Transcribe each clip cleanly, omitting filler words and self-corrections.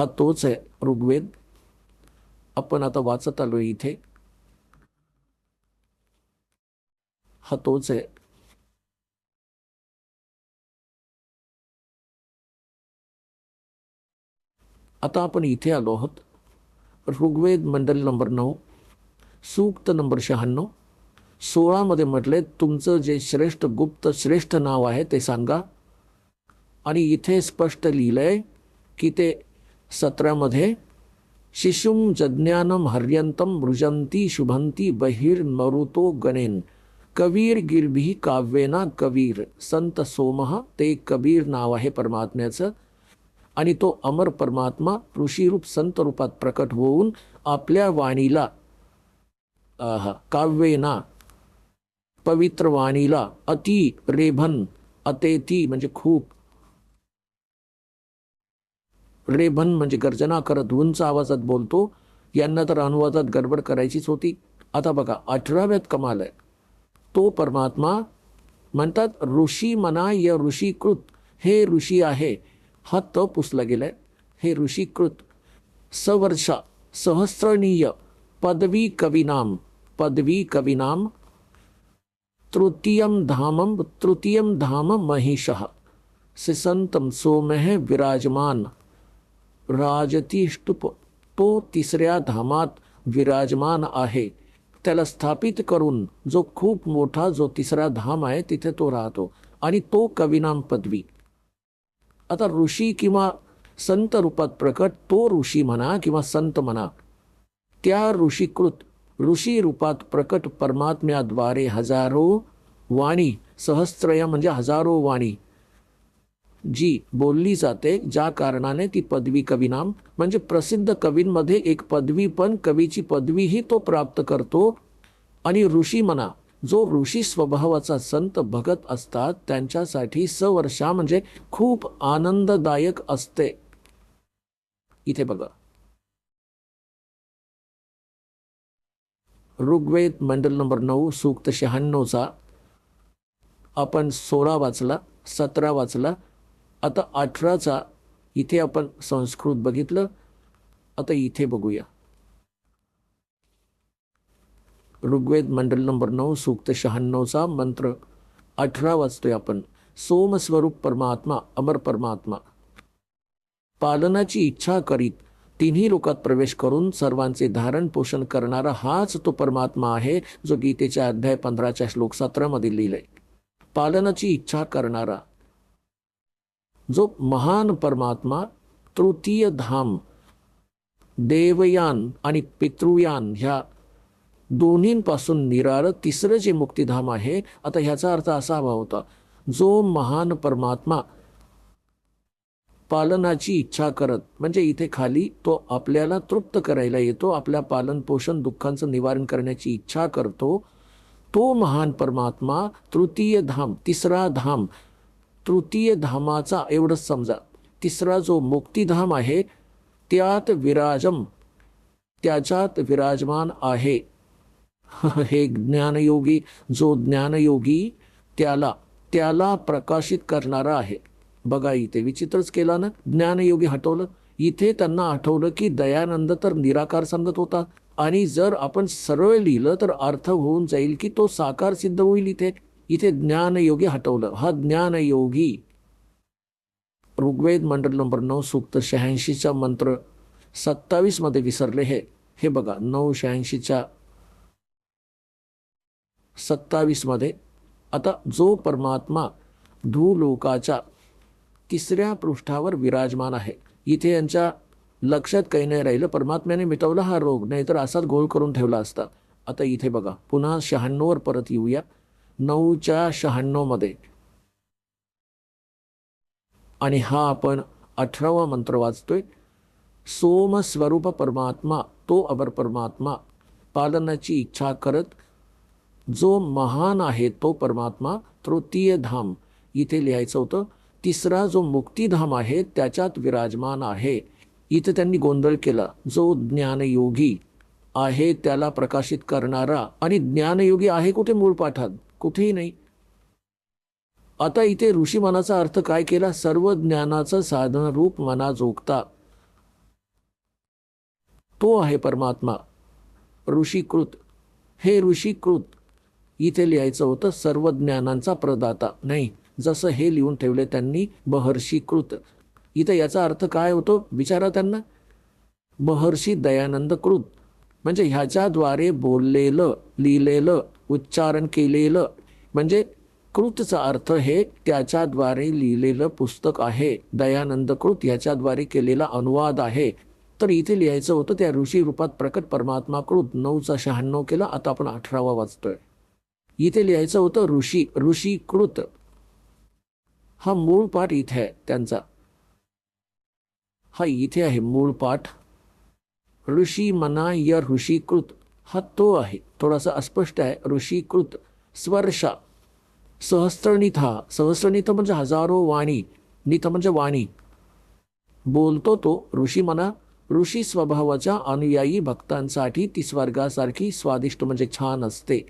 हा तोच आहे ऋग्वेद. आपण आता वाचत आलोय इथे. हा तोच आहे. आता आपण इथे आलो आहोत. ऋग्वेद मंडल नंबर 9, सूक्त नंबर 96. 16 मध्ये म्हटले तुमचं जे श्रेष्ठ गुप्त श्रेष्ठ नाव आहे ते सांगा. आणि इथे स्पष्ट लिहिलंय की ते 17 मध्ये शिशुम जज्ञानम हर्यंतम मृजंती शुभंती बहिर मरुतो गणेन कबीर गिरभी काव्येना कबीर. संत सोमह ते कबीर नाव आहे परमात्म्याचं. आणि तो अमर परमात्मा ऋषीरूप संत रूपात प्रकट होऊन आपल्या वाणीला काव्येना पवित्र वाणीला अति रेभन अतेती म्हणजे खूप, रेभन म्हणजे गर्जना करत उंच आवाजात बोलतो. यांना तर अनुवादात गडबड करायचीच होती. आता बघा 18व्यात कमाल आहे. तो परमात्मा म्हणतात ऋषी म्हणा या ऋषीकृत. हे ऋषी आहे, हा त पुसला गेलाय. हे ऋषीकृत सवर्षा सहस्रणीय पदवी कविनाम तृतीयम धाम महिषः सिसंतम सोमह विराजमान राजतिष्टुप. तो तिसऱ्या धामात विराजमान आहे. त्याला स्थापित करून जो खूप मोठा जो तिसरा धाम आहे तिथे तो राहतो. आणि तो कविनाम पदवी. आता ऋषी किंवा संत रूपात प्रकट तो ऋषी म्हणा किंवा संत म्हणा, त्या ऋषीकृत ऋषी रूपात प्रकट परमात्म्याद्वारे हजारो वाणी, सहस्त्रय म्हणजे हजारो वाणी जी बोलली जाते, ज्या कारणाने ती पदवी कविनाम म्हणजे प्रसिद्ध कवींमध्ये एक पदवी, पण कवीची पदवीही तो प्राप्त करतो. आणि ऋषी म्हणा जो ऋषी स्वभावाचा संत भगत असतात त्यांच्यासाठी सवर्षा म्हणजे खूप आनंददायक असते. इथे बघा ऋग्वेद मंडल नंबर 9 सूक्त 96चा आपण 16 वाचला, 17 वाचला. आता 18चा इथे आपण संस्कृत बघितलं. आता इथे बघूया ऋग्वेद मंडल नंबर 9 सूक्त 96चा मंत्र 18 वाचतोय आपण. सोमस्वरूप परमात्मा अमर परमात्मा पालनाची इच्छा करीत तिन्ही लोकात प्रवेश करून सर्वांचे धारण पोषण करणारा हाच तो परमात्मा आहे जो गीतेच्या अध्याय 15च्या श्लोक 17 मध्ये लिहिलंय. पालनाची इच्छा करणारा जो महान परमात्मा तृतीय धाम देवयान आणि पितृयान ह्या दोन्हींपासून निराळ तिसरं जे मुक्तिधाम आहे. आता ह्याचा अर्थ असा हवा होता जो महान परमात्मा पालनाची इच्छा करत म्हणजे इथे खाली तो आपल्याला तृप्त करायला येतो, आपल्या पालन पोषण दुःखांचं निवारण करण्याची इच्छा करतो. तो महान परमात्मा तृतीय धाम तिसरा धाम तृतीय धामाचा एवढंच समजा तिसरा जो मुक्तिधाम आहे त्याच्यात विराजमान आहे. हे ज्ञानयोगी जो ज्ञानयोगी त्याला प्रकाशित करणारा आहे. बघा इथे विचित्रच केला ना. ज्ञानयोगी हटवलं. इथे त्यांना आठवलं की दयानंद तर निराकार समजत होता आणि जर आपण सरळ लिहिलं तर अर्थ होऊन जाईल की तो साकार सिद्ध होईल. इथे ज्ञानयोगी हटवलं. हा ज्ञानयोगी ऋग्वेद मंडल नंबर 9 सूक्त 86चा मंत्र 27 मध्ये विसरले. हे बघा 986च्या 27 मध्ये. आता जो परमात्मा धूलोकाच्या तिसऱ्या पृष्ठावर विराजमान आहे. इथे यांच्या लक्षात काही नाही राहिलं. परमात्म्याने मिटवला हा रोग, नाहीतर असाच गोळ करून ठेवला असता. आता इथे बघा पुन्हा 96 वर परत येऊया. 9च्या 96 मध्ये आणि हा आपण 18वा मंत्र वाचतोय. सोम स्वरूप परमात्मा तो अवर परमात्मा पालनाची इच्छा करत जो महान आहे तो परमात्मा तृतीय धाम इथे लिहायचं होतं. तिसरा जो मुक्तिधाम आहे त्याच्यात विराजमान आहे. इथे त्यांनी गोंधळ केला. जो ज्ञानयोगी आहे त्याला प्रकाशित करणारा. आणि ज्ञानयोगी आहे कुठे मूळ पाठात? कुठेही नाही. आता इथे ऋषी मनाचा अर्थ काय केला? सर्व ज्ञानाचं साधन रूप मना जोगता तो आहे परमात्मा ऋषीकृत. हे ऋषीकृत इथे लिहायचं होतं सर्व ज्ञानांचा प्रदाता, नाही, जसं हे लिहून ठेवले त्यांनी महर्षीकृत. इथे याचा अर्थ काय होतो विचारा त्यांना. महर्षी दयानंद कृत म्हणजे ह्याच्याद्वारे बोललेलं, लिहिलेलं, उच्चारण केलेलं, म्हणजे कृतचा अर्थ हे त्याच्याद्वारे लिहिलेलं पुस्तक आहे. दयानंद कृत ह्याच्याद्वारे केलेला अनुवाद आहे. तर इथे लिहायचं होतं त्या ऋषी रूपात प्रकट परमात्मा कृत. 9चा 96 केला, आता आपण 18वा वाचतोय. इथे लिहायचं होतं ऋषीकृत. हा मूळ पाठ इथे आहे त्यांचा, हा इथे आहे मूळ पाठ. ऋषी मना या ऋषीकृत हा तो आहे, थोडासा अस्पष्ट आहे. ऋषीकृत स्वर्षा सहस्त्रनिथ, सहस्त्रनिथ म्हणजे हजारो वाणी, निथ म्हणजे वाणी. बोलतो तो ऋषी मना. ऋषी स्वभावाच्या अनुयायी भक्तांसाठी ती स्वर्गासारखी स्वादिष्ट म्हणजे छान असते,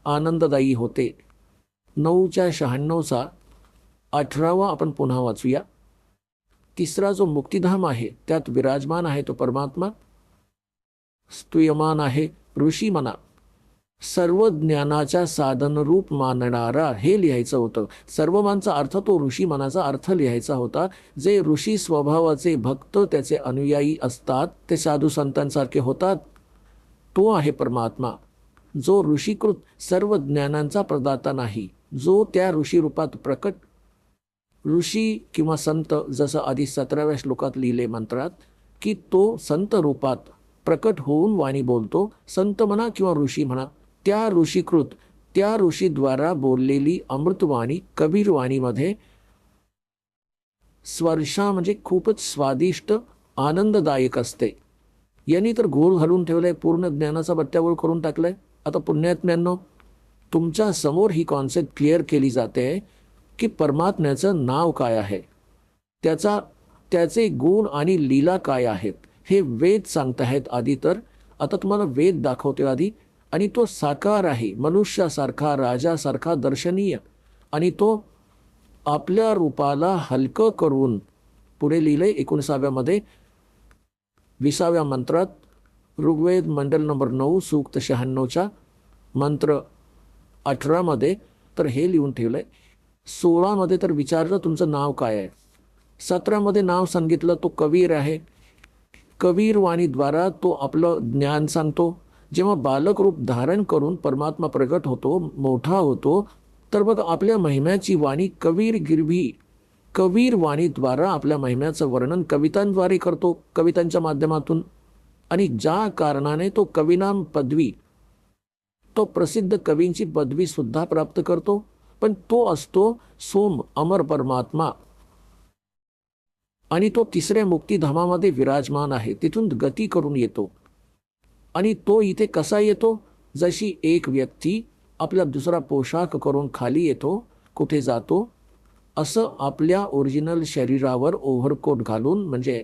आनंददायी होते. 9च्या 96चा 18वा आपण पुन्हा वाचूया. तिसरा जो मुक्तिधाम आहे त्यात विराजमान आहे तो परमात्मा स्तूयमान आहे ऋषी मना, सर्व ज्ञानाच्या साधनरूप मानणारा. हे लिहायचं होतं. सर्वमानचा अर्थ तो ऋषी मनाचा अर्थ लिहायचा होता. जे ऋषी स्वभावाचे भक्त त्याचे अनुयायी असतात ते साधू संतांसारखे होतात, तो आहे परमात्मा. जो ऋषीकृत सर्व ज्ञानांचा प्रदाता नाही, जो त्या ऋषी रूपात प्रकट. ऋषी किंवा संत जसं आधी 17व्या श्लोकात लिहिले मंत्रात की तो संत रूपात प्रकट होऊन वाणी बोलतो. संत म्हणा किंवा ऋषी म्हणा, त्या ऋषीकृत, त्या ऋषीद्वारा बोललेली अमृतवाणी कबीरवाणीमध्ये स्वर्षा म्हणजे खूपच स्वादिष्ट आनंददायक असते. यांनी तर घोळ घालून ठेवलाय, पूर्ण ज्ञानाचा बट्ट्याबोळ करून टाकलाय. आता पुण्यात्म्यांनो, तुमच्या समोर ही कॉन्सेप्ट क्लिअर केली जाते की परमात्म्याचं नाव काय आहे, त्याचे गुण आणि लीला काय आहेत, हे वेद सांगताहेत आधी. तर आता तुम्हाला वेद दाखवते आधी. आणि तो साकार आहे, मनुष्यासारखा, राजासारखा, दर्शनीय. आणि तो आपल्या रूपाला हलकं करून पुढे लिहिले 19व्यामध्ये 20व्या मंत्रात, ऋग्वेद मंडल नंबर 9 सूक्त 96च्या मंत्र 18मध्ये तर हे लिहून ठेवलंय. 16मध्ये तर विचारलं तुमचं नाव काय आहे. 17मध्ये नाव सांगितलं तो कबीर आहे. कबीर वाणीद्वारा तो आपलं ज्ञान सांगतो. जेव्हा बालक रूप धारण करून परमात्मा प्रगट होतो, मोठा होतो, तर बघ आपल्या महिम्याची वाणी कबीर गिरभी, कबीर वाणीद्वारा आपल्या महिम्याचं वर्णन कवितांद्वारे करतो, कवितांच्या माध्यमातून. आणि ज्या कारणाने तो कविनाम पदवी, तो प्रसिद्ध कवींची पदवी सुद्धा प्राप्त करतो. पण तो असतो सोम अमर परमात्मा. आणि तो तिसऱ्या मुक्तिधामामध्ये विराजमान आहे, तिथून गती करून येतो. आणि तो इथे कसा येतो, जशी एक व्यक्ती आपला दुसरा पोशाख करून खाली येतो, कुठे जातो, असं आपल्या ओरिजिनल शरीरावर ओव्हरकोट घालून, म्हणजे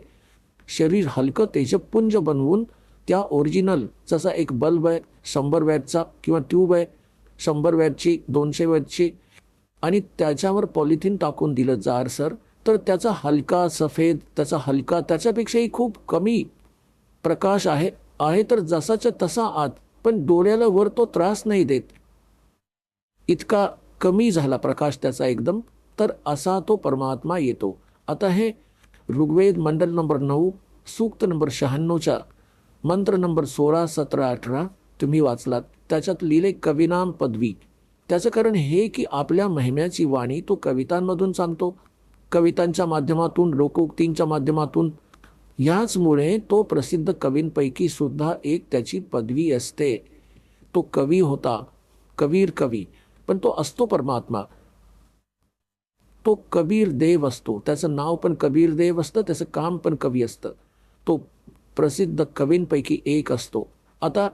शरीर हलकं तेजपुंज बनवून, त्या ओरिजिनल जसा एक बल्ब आहे 100 वॅटचा किंवा ट्यूब आहे 100 वॅटची 200 वॅटची, आणि त्याच्यावर पॉलिथिन टाकून दिलं जाडसर, तर त्याचा हलका सफेद, त्याचा हलका, त्याच्यापेक्षाही खूप कमी प्रकाश आहे तर जसाच्या तसा आत, पण डोळ्याला वर तो त्रास नाही देत, इतका कमी झाला प्रकाश त्याचा एकदम. तर असा तो परमात्मा येतो. आता हे ऋग्वेद मंडल नंबर 9 सूक्त नंबर 96च्या मंत्र नंबर 16, 17, 18 तुम्ही वाचलात. त्याच्यात लिहिले कविनाम पदवी. त्याचं कारण हे की आपल्या महिम्याची वाणी तो कवितांमधून सांगतो, कवितांच्या माध्यमातून, लोकोक्तींच्या माध्यमातून. ह्याचमुळे तो प्रसिद्ध कवींपैकी सुद्धा एक त्याची पदवी असते. तो कवी होता, कबीर कवी, पण तो असतो परमात्मा. तो कबीर देव असतो, त्याचं नाव पण कबीर देव असतं, त्याचं काम पण कवी असतं. तो प्रसिद्ध कवींपैकी एक असतो. आता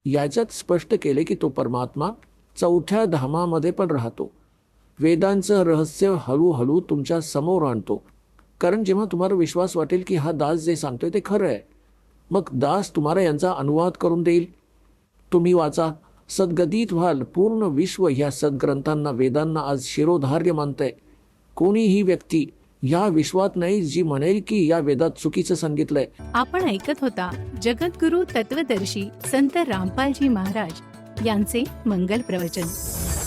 याच्यात स्पष्ट केले की तो परमात्मा 4थ्या धामामध्ये पण राहतो. वेदांचं रहस्य हळूहळू तुमच्या समोर आणतो. कारण जेव्हा तुम्हाला विश्वास वाटेल की हा दास जे सांगतोय ते खरं आहे, मग दास तुम्हाला यांचा अनुवाद करून देईल, तुम्ही वाचा, सद्गदित व्हाल. पूर्ण विश्व ह्या सद्ग्रंथांना, वेदांना आज शिरोधार्य मानतंय. कोणीही व्यक्ती या विश्वात नाही जी म्हणेल की या वेदात चुकीचं सांगितलंय. आपण ऐकत होता जगद्गुरु तत्वदर्शी संत रामपालजी महाराज यांचे मंगल प्रवचन,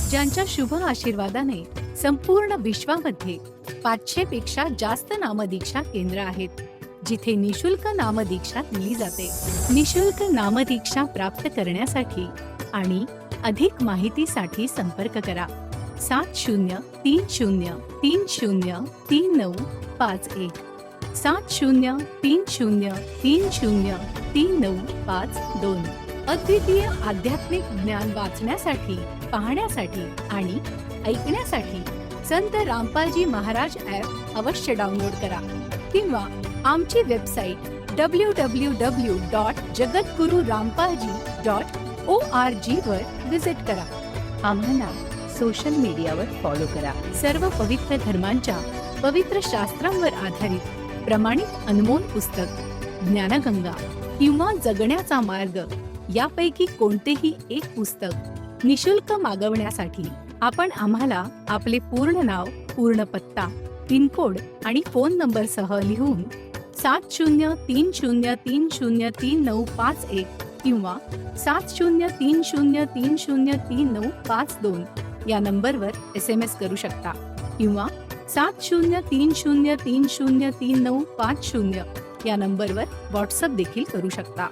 ज्यांच्या शुभ आशीर्वादाने संपूर्ण विश्वामध्ये 500 पेक्षा जास्त नामदीक्षा केंद्र आहेत, जिथे निशुल्क नामदीक्षा दिली जाते. निशुल्क नामदीक्षा प्राप्त करण्यासाठी आणि अधिक माहितीसाठी संपर्क करा 7030303951 7030303952. अद्वितीय आध्यात्मिक ज्ञान वाचण्यासाठी, पाहण्यासाठी आणि ऐकण्यासाठी संत रामपालजी महाराज ॲप अवश्य डाउनलोड करा किंवा आमची वेबसाईट www.jagadgururampalji.org वर विजिट करा. आम्हाला सोशल मीडियावर फॉलो करा. सर्व पवित्र धर्मांच्या पवित्र शास्त्रांवर आधारित प्रमाणित अनमोल पुस्तक ज्ञानगंगा किंवा जगण्याचा मार्ग यापैकी कोणतेही एक पुस्तक निशुल्क मागवण्यासाठी आपण आम्हाला आपले पूर्ण नाव, पूर्ण पत्ता, पिनकोड आणि फोन नंबर सह लिहून 7030303951 किंवा 7030303952 या नंबरवर SMS करू शकता किंवा 7030303950 या नंबरवर व्हॉट्सअप देखील करू शकता.